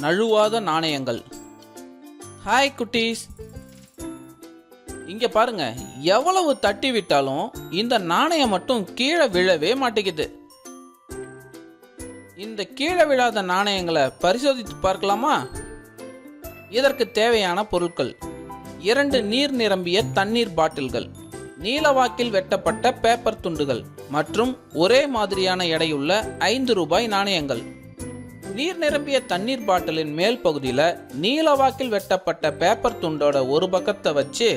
நழுவாத நாணயங்கள். ஹாய் குட்டீஸ், இங்க பாருங்க, எவ்வளவு தட்டி விட்டாலும் இந்த நாணயம் மட்டும் கீழே விழவே மாட்டேங்குது. இந்த கீழே விழாத நாணயங்களை பரிசோதித்து பார்க்கலாமா? இதற்கு தேவையான பொருட்கள்: 2 நீர் நிரம்பிய தண்ணீர் பாட்டில்கள், நீலவாக்கில் வெட்டப்பட்ட பேப்பர் துண்டுகள் மற்றும் ஒரே மாதிரியான எடையுள்ள 5 ரூபாய் நாணயங்கள். நீர் நிரம்பிய தண்ணீர் பாட்டிலின் மேல் பகுதியில் நீலவாக்கில் வெட்டப்பட்ட பேப்பர் துண்டோட ஒரு பக்கத்தை வச்சு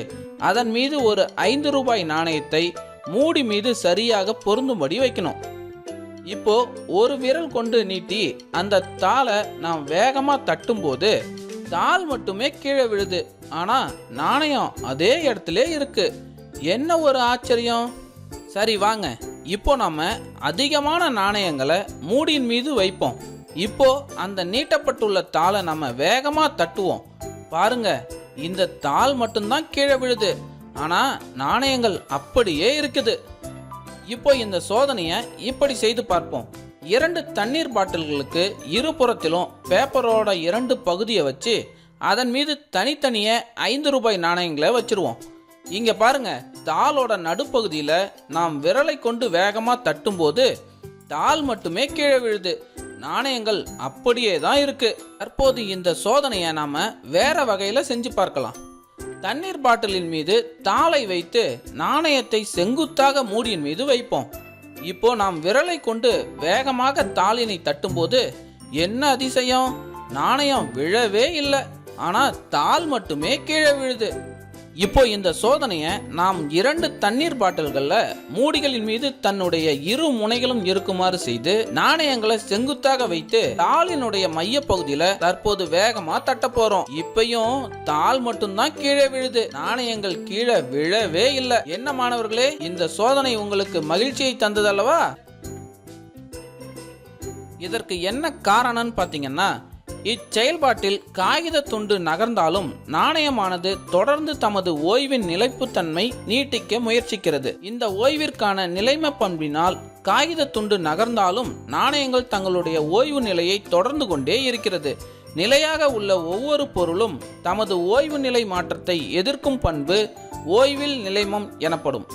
அதன் மீது ஒரு 5 ரூபாய் நாணயத்தை மூடி மீது சரியாக பொருந்தும்படி வைக்கணும். இப்போ ஒரு விரல் கொண்டு நீட்டி அந்த தாளை நாம் வேகமா தட்டும் போது தாள் மட்டுமே கீழே விழுது. ஆனா நாணயம் அதே இடத்துல இருக்கு. என்ன ஒரு ஆச்சரியம்! சரி வாங்க, இப்போ நாம அதிகமான நாணயங்களை மூடியின் மீது வைப்போம். இப்போ அந்த நீட்டப்பட்டுள்ள தாளை நம்ம வேகமா தட்டுவோம். பாருங்க, இந்த தாள் மட்டும்தான் கீழே விழுது, ஆனா நாணயங்கள் அப்படியே இருக்குது. இப்போ இந்த சோதனையை இப்படி செய்து பார்ப்போம். 2 தண்ணீர் பாட்டில்களுக்கு இருபுறத்திலும் பேப்பரோட 2 பகுதியை வச்சு அதன் மீது தனித்தனியே 5 ரூபாய் நாணயங்களை வச்சிருவோம். இங்க பாருங்க, தாளோட நடுப்பகுதியில நாம் விரலை கொண்டு வேகமா தட்டும் போது தாள் மட்டுமே கீழே விழுது. நாணயங்கள் அப்படியே தான் இருக்கு. தற்போது இந்த சோதனையை நாம வேற வகையில செஞ்சு பார்க்கலாம். தண்ணீர் பாட்டிலின் மீது தாளை வைத்து நாணயத்தை செங்குத்தாக மூடியின் மீது வைப்போம். இப்போ நாம் விரலை கொண்டு வேகமாக தாளினை தட்டும் போது என்ன அதிசயம்! நாணயம் விழவே இல்லை, ஆனா தாள் மட்டுமே கீழே விழுது. இப்போ இந்த சோதனையை நாம் 2 தண்ணீர் பாட்டில்கள்ல மூடிகளின் மீது தன்னுடைய இரு முனைகளும் இருக்குமாறு செய்து நாணயங்களை செங்குத்தாக வைத்து தாளினுடைய மைய பகுதியில தற்போது வேகமா தட்ட போறோம். இப்பயும் தாள் மட்டும்தான் கீழே விழுது, நாணயங்கள் கீழே விழவே இல்லை. என்ன மாணவர்களே, இந்த சோதனை உங்களுக்கு மகிழ்ச்சியை தந்ததல்லவா? இதற்கு என்ன காரணம்னு பாத்தீங்கன்னா, இச்செயல்பாட்டில் காகித துண்டு நகர்ந்தாலும் நாணயமானது தொடர்ந்து தமது ஓய்வின் நிலைப்புத்தன்மை நீட்டிக்க முயற்சிக்கிறது. இந்த ஓய்விற்கான நிலைமை பண்பினால் காகித துண்டு நகர்ந்தாலும் நாணயங்கள் தங்களுடைய ஓய்வு நிலையை தொடர்ந்து கொண்டே இருக்கிறது. நிலையாக உள்ள ஒவ்வொரு பொருளும் தமது ஓய்வு நிலை மாற்றத்தை எதிர்க்கும் பண்பு ஓய்வில் நிலைமம் எனப்படும்.